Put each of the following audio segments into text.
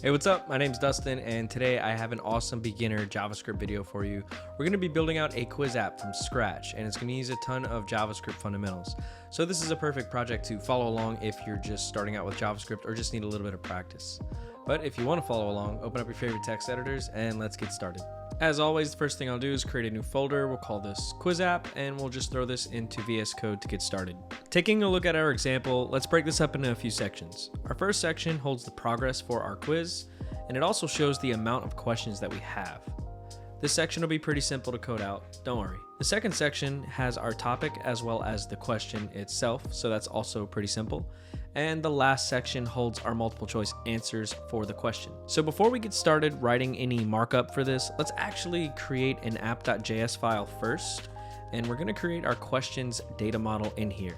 Hey, what's up? My name's Dustin, and today I have an awesome beginner JavaScript video for you. We're going to be building out a quiz app from scratch, and it's going to use a ton of JavaScript fundamentals. So this is a perfect project to follow along if you're just starting out with JavaScript or just need a little bit of practice. But if you want to follow along, open up your favorite text editors and let's get started. As always, the first thing I'll do is create a new folder. We'll call this quiz app, and we'll just throw this into VS Code to get started. Taking a look at our example, let's break this up into a few sections. Our first section holds the progress for our quiz, and it also shows the amount of questions that we have. This section will be pretty simple to code out, don't worry. The second section has our topic as well as the question itself, so that's also pretty simple. And the last section holds our multiple choice answers for the question. So before we get started writing any markup for this, let's actually create an app.js file first, and we're gonna create our questions data model in here.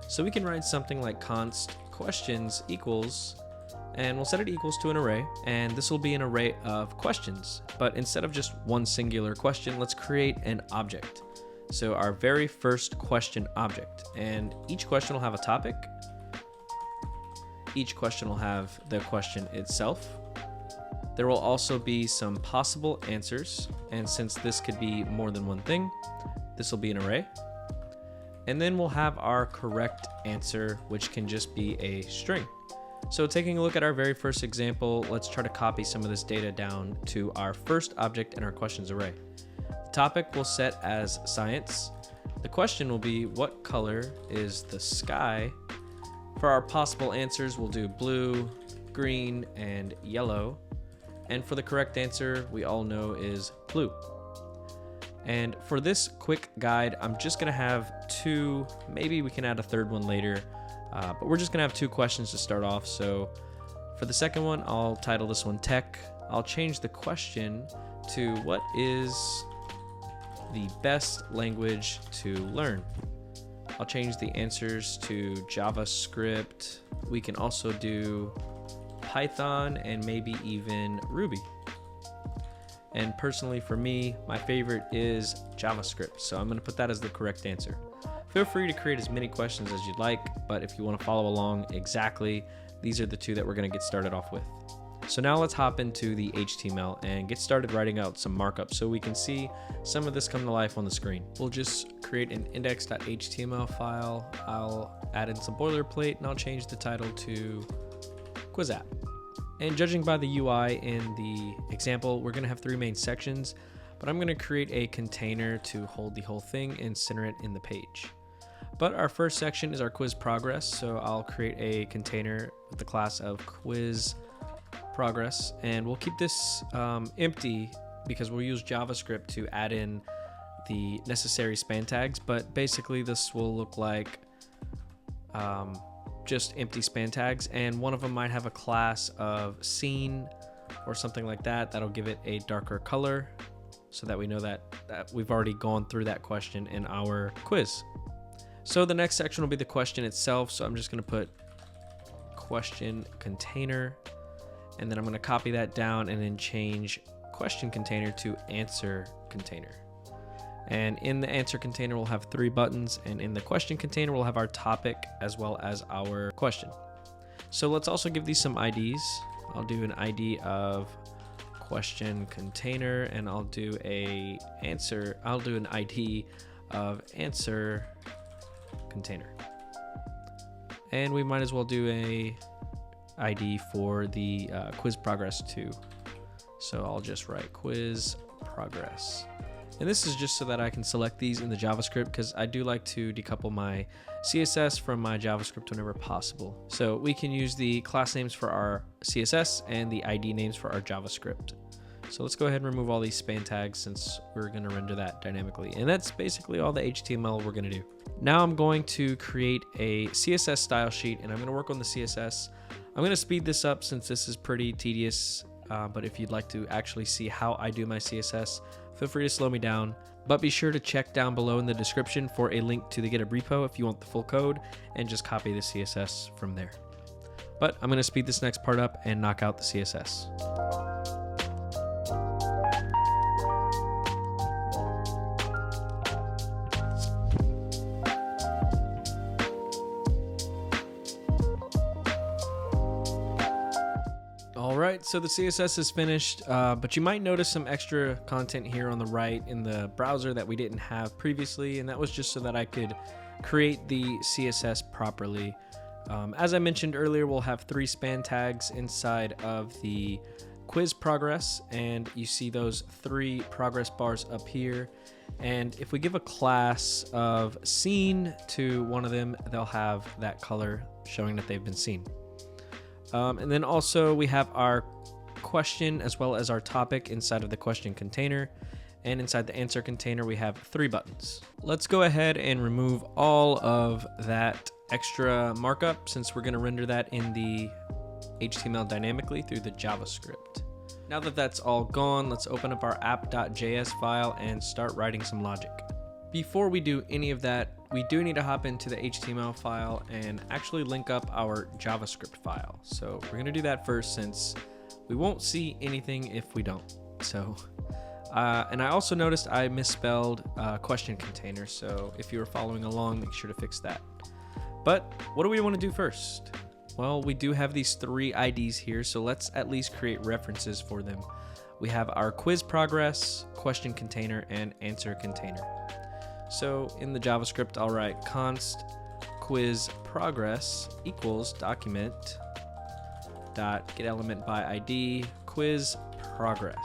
So we can write something like const questions equals, and we'll set it equals to an array, and this will be an array of questions. But instead of just one singular question, let's create an object. So our very first question object, and each question will have a topic. Each question will have the question itself. There will also be some possible answers, and since this could be more than one thing, this will be an array. And then we'll have our correct answer, which can just be a string. So taking a look at our very first example, let's try to copy some of this data down to our first object in our questions array. The topic we'll set as science. The question will be, what color is the sky? For our possible answers, we'll do blue, green, and yellow. And for the correct answer, we all know is blue. And for this quick guide, I'm just gonna have two, maybe we can add a third one later, but we're just gonna have two questions to start off. So for the second one, I'll title this one tech. I'll change the question to what is the best language to learn? I'll change the answers to JavaScript. We can also do Python and maybe even Ruby. And personally for me, my favorite is JavaScript. So I'm gonna put that as the correct answer. Feel free to create as many questions as you'd like, but if you wanna follow along exactly, these are the two that we're gonna get started off with. So now let's hop into the HTML and get started writing out some markup so we can see some of this come to life on the screen. We'll just create an index.html file. I'll add in some boilerplate and I'll change the title to quiz app. And judging by the UI in the example, we're gonna have three main sections, but I'm gonna create a container to hold the whole thing and center it in the page. But our first section is our quiz progress, so I'll create a container with the class of quiz progress, and we'll keep this empty because we'll use JavaScript to add in the necessary span tags, but basically this will look like just empty span tags, and one of them might have a class of scene or something like that. That'll give it a darker color so that we know that we've already gone through that question in our quiz. So the next section will be the question itself, so I'm just going to put question container, and then I'm going to copy that down and then change question container to answer container. And in the answer container, we'll have three buttons, and in the question container, we'll have our topic as well as our question. So let's also give these some IDs. I'll do an ID of question container, and I'll do an ID of answer container. And we might as well do a ID for the quiz progress too. So I'll just write quiz progress. And this is just so that I can select these in the JavaScript, because I do like to decouple my CSS from my JavaScript whenever possible. So we can use the class names for our CSS and the ID names for our JavaScript. So let's go ahead and remove all these span tags since we're going to render that dynamically. And that's basically all the HTML we're going to do. Now I'm going to create a CSS style sheet, and I'm going to work on the CSS. I'm going to speed this up since this is pretty tedious, but if you'd like to actually see how I do my CSS, feel free to slow me down. But be sure to check down below in the description for a link to the GitHub Repo if you want the full code, and just copy the CSS from there. But I'm going to speed this next part up and knock out the CSS. right, so the CSS is finished, but you might notice some extra content here on the right in the browser that we didn't have previously, and that was just so that I could create the CSS properly. As I mentioned earlier, we'll have 3 span tags inside of the quiz progress, and you see those 3 progress bars up here. And if we give a class of seen to one of them, they'll have that color showing that they've been seen. And then also we have our question as well as our topic inside of the question container. And inside the answer container, we have 3 buttons. Let's go ahead and remove all of that extra markup since we're going to render that in the HTML dynamically through the JavaScript. Now that that's all gone, let's open up our app.js file and start writing some logic. Before we do any of that, we do need to hop into the HTML file and actually link up our JavaScript file. So we're going to do that first since we won't see anything if we don't. So, and I also noticed I misspelled question container. So if you were following along, make sure to fix that. But what do we want to do first? Well, we do have these 3 IDs here, so let's at least create references for them. We have our quiz progress, question container, and answer container. So in the JavaScript, I'll write const quiz progress equals document dot get element by ID quiz progress.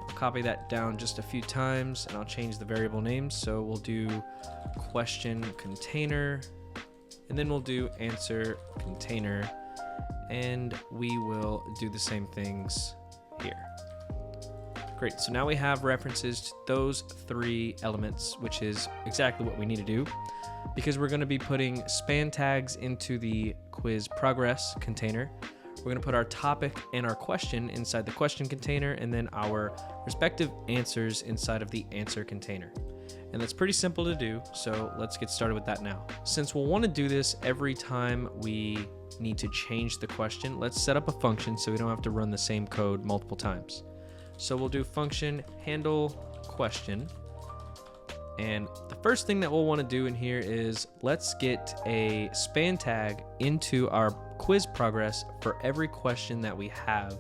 I'll copy that down just a few times, and I'll change the variable names. So we'll do question container, and then we'll do answer container, and we will do the same things here. Great, so now we have references to those 3 elements, which is exactly what we need to do because we're going to be putting span tags into the quiz progress container. We're going to put our topic and our question inside the question container, and then our respective answers inside of the answer container. And that's pretty simple to do, so let's get started with that now. Since we'll want to do this every time we need to change the question, let's set up a function so we don't have to run the same code multiple times. So we'll do function handle question. And the first thing that we'll want to do in here is let's get a span tag into our quiz progress for every question that we have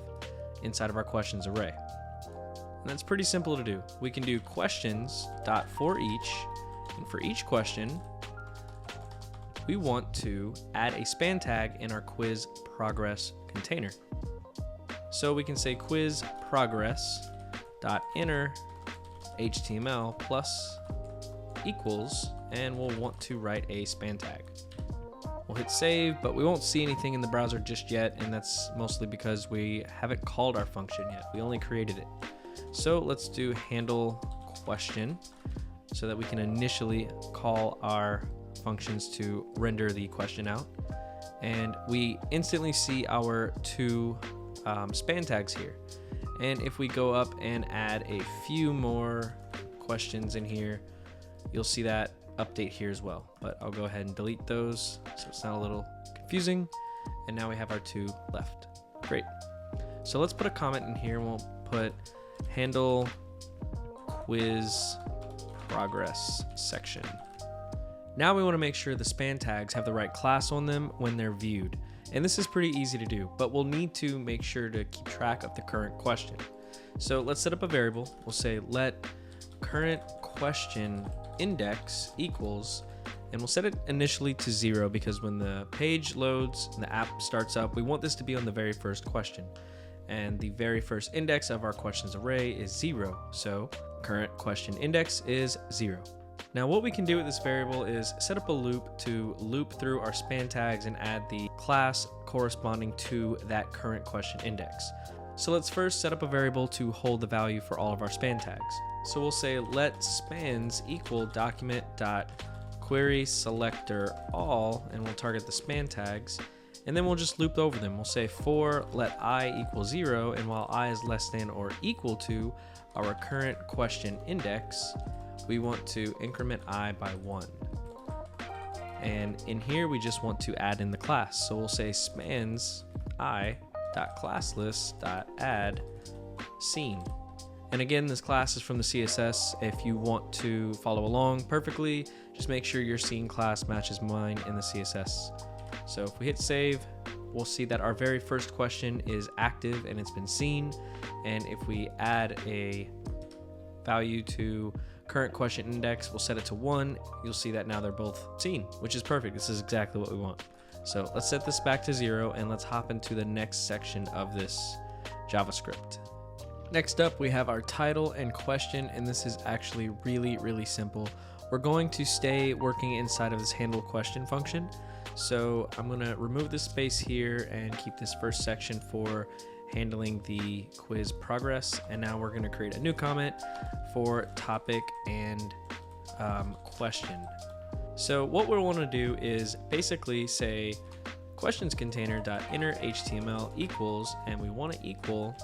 inside of our questions array. And that's pretty simple to do. We can do questions.forEach, and for each question, we want to add a span tag in our quiz progress container. So we can say quiz progress.inner HTML plus equals, and we'll want to write a span tag. We'll hit save, but we won't see anything in the browser just yet, and that's mostly because we haven't called our function yet. We only created it. So let's do handle question so that we can initially call our functions to render the question out. And we instantly see our 2 span tags here. And if we go up and add a few more questions in here, you'll see that update here as well. But I'll go ahead and delete those so it's not a little confusing. And now we have our 2 left. Great. So let's put a comment in here, and we'll put handle quiz progress section. Now we want to make sure the span tags have the right class on them when they're viewed. And this is pretty easy to do, but we'll need to make sure to keep track of the current question. So let's set up a variable. We'll say let current question index equals, and we'll set it initially to 0 because when the page loads and the app starts up, we want this to be on the very first question. And the very first index of our questions array is 0. So current question index is 0. Now what we can do with this variable is set up a loop to loop through our span tags and add the class corresponding to that current question index. So let's first set up a variable to hold the value for all of our span tags. So we'll say let spans equal document.query selector all, and we'll target the span tags. And then we'll just loop over them. We'll say for let I equal 0, and while I is less than or equal to our current question index, we want to increment I by 1. And in here, we just want to add in the class. So we'll say spans I.classlist.add scene. And again, this class is from the CSS. If you want to follow along perfectly, just make sure your scene class matches mine in the CSS. So if we hit save, we'll see that our very first question is active and it's been seen. And if we add a value to current question index, we'll set it to 1. You'll see that now they're both seen, which is perfect. This is exactly what we want. So let's set this back to 0 and let's hop into the next section of this JavaScript. Next up, we have our title and question, and this is actually really simple. We're going to stay working inside of this handle question function. So I'm gonna remove the space here and keep this first section for handling the quiz progress. And now we're gonna create a new comment for topic and question. So what we want to do is basically say questions container.inner HTML equals, and we want to equal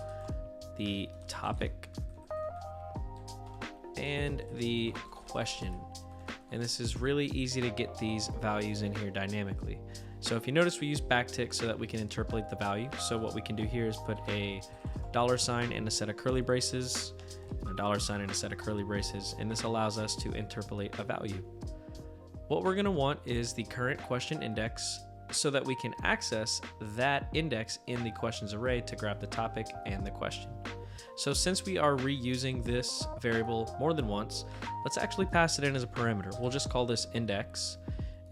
the topic and the question. And this is really easy to get these values in here dynamically. So if you notice, we use backtick so that we can interpolate the value. So what we can do here is put a $sign and a set of curly braces, and a $sign and a set of curly braces, and this allows us to interpolate a value. What we're going to want is the current question index so that we can access that index in the questions array to grab the topic and the question. So since we are reusing this variable more than once, let's actually pass it in as a parameter. We'll just call this index,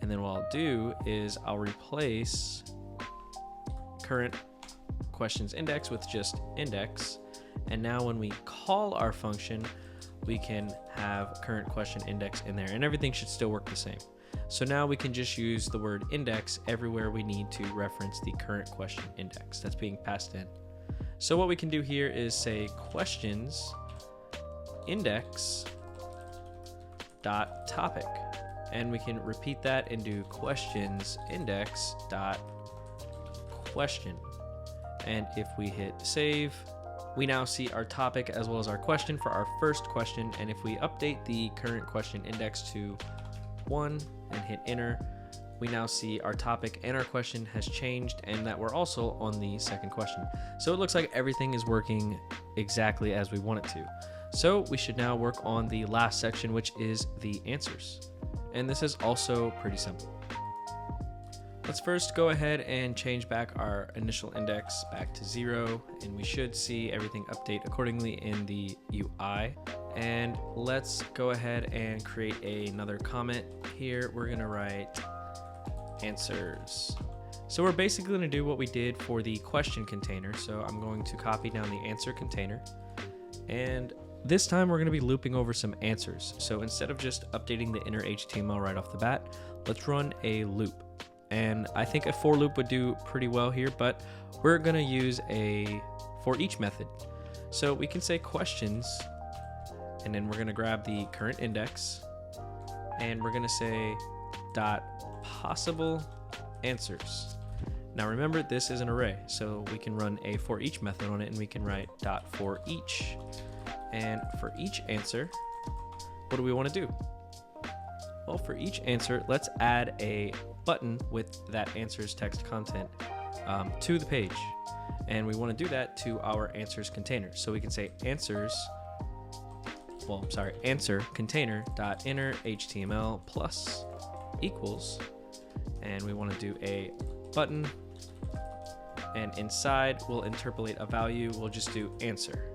and then what I'll do is I'll replace current questions index with just index. And now when we call our function, we can have current question index in there, and everything should still work the same. So now we can just use the word index everywhere we need to reference the current question index that's being passed in. So what we can do here is say questions index dot topic, and we can repeat that and do questions index dot question. And if we hit save, we now see our topic as well as our question for our first question. And if we update the current question index to 1 and hit enter, we now see our topic and our question has changed, and that we're also on the second question. So it looks like everything is working exactly as we want it to. So we should now work on the last section, which is the answers. And this is also pretty simple. Let's first go ahead and change back our initial index back to 0, and we should see everything update accordingly in the UI. And let's go ahead and create another comment here. We're gonna write answers. So we're basically gonna do what we did for the question container. So I'm going to copy down the answer container, and this time we're gonna be looping over some answers. So instead of just updating the inner HTML right off the bat, let's run a loop. And I think a for loop would do pretty well here, but we're gonna use a for each method. So we can say questions, and then we're gonna grab the current index, and we're gonna say dot possible answers. Now remember, this is an array, so we can run a for each method on it, and we can write dot for each. And for each answer, what do we want to do? Well, for each answer, let's add a button with that answers text content to the page. And we want to do that to our answers container. So we can say answer container dot inner HTML plus equals, and we want to do a button, and inside we'll interpolate a value. We'll just do answer.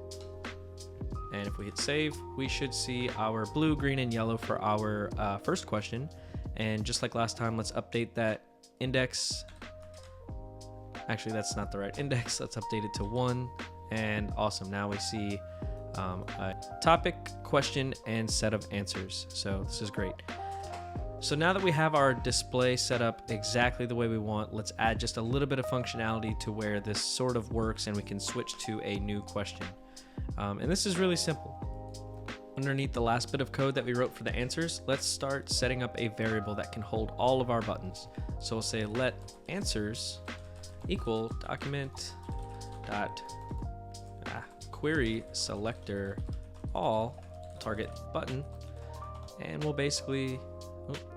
And if we hit save, we should see our blue, green, and yellow for our first question. And just like last time, let's update that index. Actually, that's not the right index. Let's update it to 1. And awesome, now we see a topic, question, and set of answers. So this is great. So now that we have our display set up exactly the way we want, let's add just a little bit of functionality to where this sort of works, and we can switch to a new question. And this is really simple. Underneath the last bit of code that we wrote for the answers, let's start setting up a variable that can hold all of our buttons. So we'll say let answers equal document dot query selector all target button, and we'll basically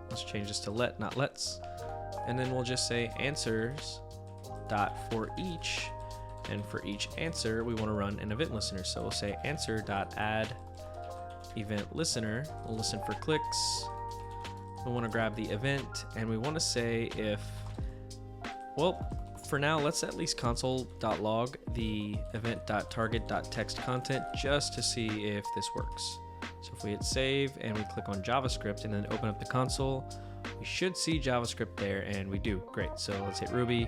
let's change this to let, not let's, and then we'll just say answers dot for each. And for each answer, we want to run an event listener. So we'll say answer.add event listener. We'll listen for clicks. We want to grab the event, and we want to say if, well, for now, let's at least console.log the event.target.text content just to see if this works. So if we hit save and we click on JavaScript and then open up the console, we should see JavaScript there, and we do. Great. So let's hit Ruby,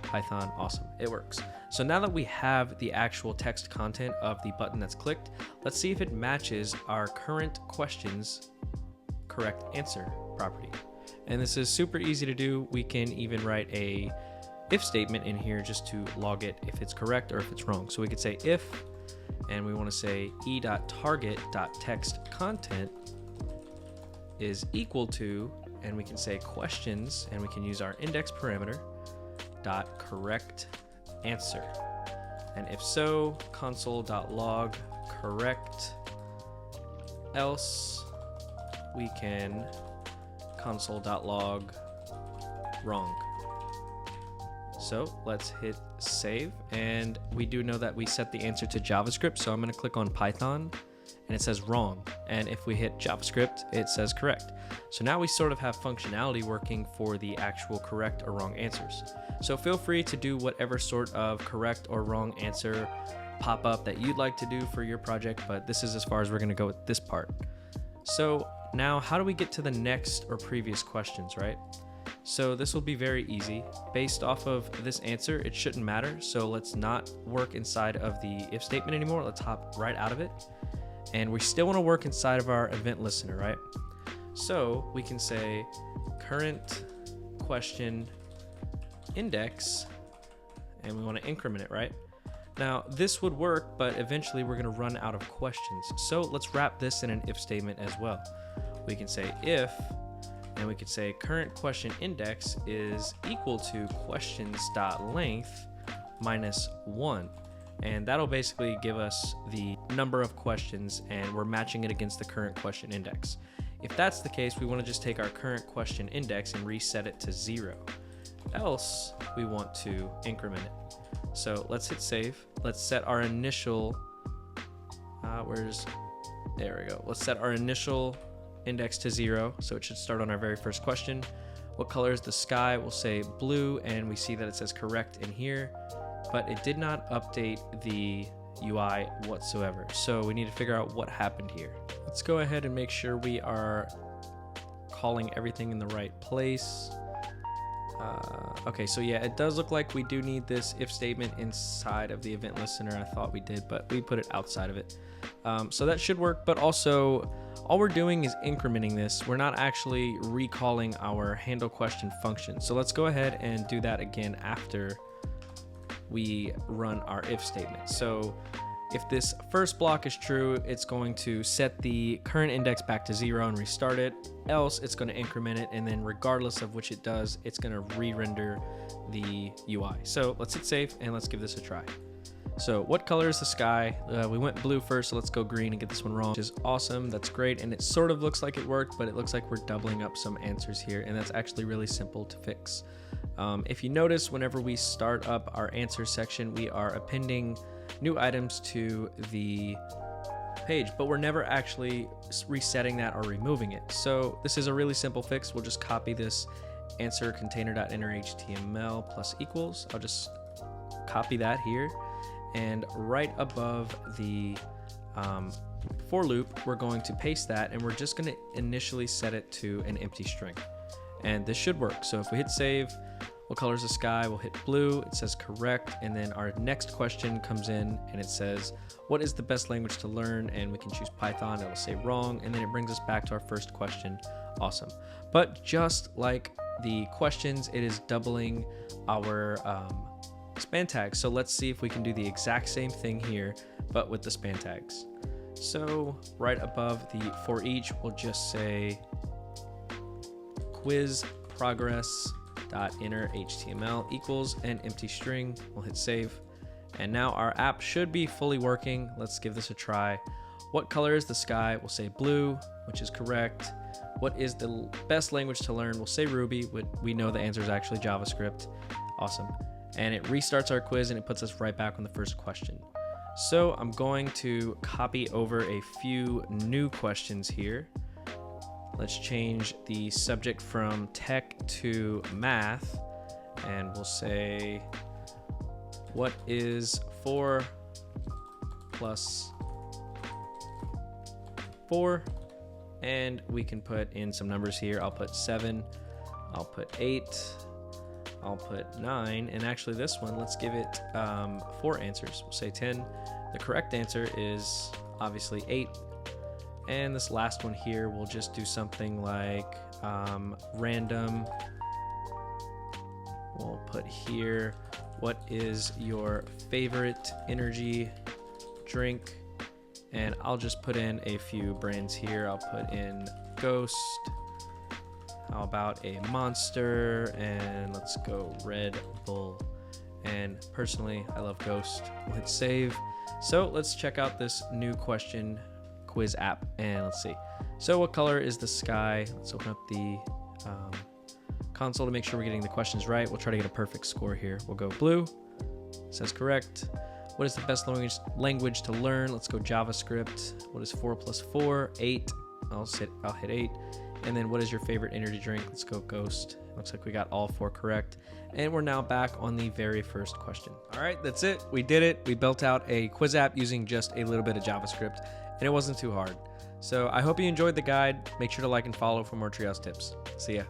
Python. Awesome. It works. So now that we have the actual text content of the button that's clicked, let's see if it matches our current question's correct answer property. And this is super easy to do. We can even write a if statement in here just to log it if it's correct or if it's wrong. So we could say if, and we want to say e.target.text content is equal to, and we can say questions, and we can use our index parameter dot correct answer. And if so, console.log correct, else we can console.log wrong. So let's hit save, and we do know that we set the answer to JavaScript, so I'm going to click on Python and it says wrong, and if we hit JavaScript it says correct. So now we sort of have functionality working for the actual correct or wrong answers. So feel free to do whatever sort of correct or wrong answer pop-up that you'd like to do for your project, but this is as far as we're going to go with this part. So now how do we get to the next or previous questions, right? So this will be very easy. Based off of this answer, it shouldn't matter. So let's not work inside of the if statement anymore. Let's hop right out of it. And we still want to work inside of our event listener, right? So we can say current question index, and we want to increment it, right? Now this would work, but eventually we're going to run out of questions. So let's wrap this in an if statement as well. We can say if, and we could say current question index is equal to questions.length minus 1. And that'll basically give us the number of questions, and we're matching it against the current question index. If that's the case, we want to just take our current question index and reset it to 0. Else, we want to increment it. So let's hit save. Let's set our initial, there we go. Let's set our initial index to 0, so it should start on our very first question. What color is the sky? We'll say blue, and we see that it says correct in here, but it did not update the UI whatsoever. So we need to figure out what happened here. Let's go ahead and make sure we are calling everything in the right place. Okay, so yeah, it does look like we do need this if statement inside of the event listener. I thought we did, but we put it outside of it. So that should work, but also all we're doing is incrementing this. We're not actually recalling our handle question function. So let's go ahead and do that again after we run our if statement. So if this first block is true, it's going to set the current index back to 0 and restart it. Else, it's going to increment it, and then regardless of which it does, it's going to re-render the UI. So let's hit save and let's give this a try. So what color is the sky? We went blue first, so let's go green and get this one wrong, which is awesome. That's great, and it sort of looks like it worked, but it looks like we're doubling up some answers here, and that's actually really simple to fix. If you notice, whenever we start up our answer section, we are appending new items to the page, but we're never actually resetting that or removing it. So this is a really simple fix. We'll just copy this answer container.innerHTML plus equals. I'll just copy that here, and right above the for loop, we're going to paste that, and we're just going to initially set it to an empty string, and this should work. So if we hit save, what color is the sky? We'll hit blue. It says correct. And then our next question comes in and it says, what is the best language to learn? And we can choose Python. It'll say wrong. And then it brings us back to our first question. Awesome. But just like the questions, it is doubling our span tags. So let's see if we can do the exact same thing here, but with the span tags. So right above the for each, we'll just say quiz progress inner HTML equals an empty string. We'll hit save, and now our app should be fully working. Let's give this a try. What color is the sky? We'll say blue, which is correct. What is the best language to learn? We'll say Ruby. We know the answer is actually JavaScript. Awesome. And it restarts our quiz, and it puts us right back on the first question. So I'm going to copy over a few new questions here. Let's change the subject from tech to math, And we'll say, what is 4 plus 4? And we can put in some numbers here. I'll put 7, I'll put 8, I'll put 9, and actually this one, let's give it 4 answers. We'll say 10. The correct answer is obviously 8. And this last one here, we'll just do something like random. We'll put here, what is your favorite energy drink? And I'll just put in a few brands here. I'll put in Ghost. How about a Monster? And let's go Red Bull. And personally, I love Ghost. Let's save. So let's check out this new question quiz app and let's see. So what color is the sky? Let's open up the console to make sure we're getting the questions right. We'll try to get a perfect score here. We'll go blue. Says correct. What is the best language to learn? Let's go JavaScript. What is 4 plus 4? 8. I'll hit 8. And then what is your favorite energy drink? Let's go Ghost. Looks like we got all 4 correct. And we're now back on the very first question. All right, that's it. We did it. We built out a quiz app using just a little bit of JavaScript, and it wasn't too hard. So I hope you enjoyed the guide. Make sure to like and follow for more Treehouse tips. See ya.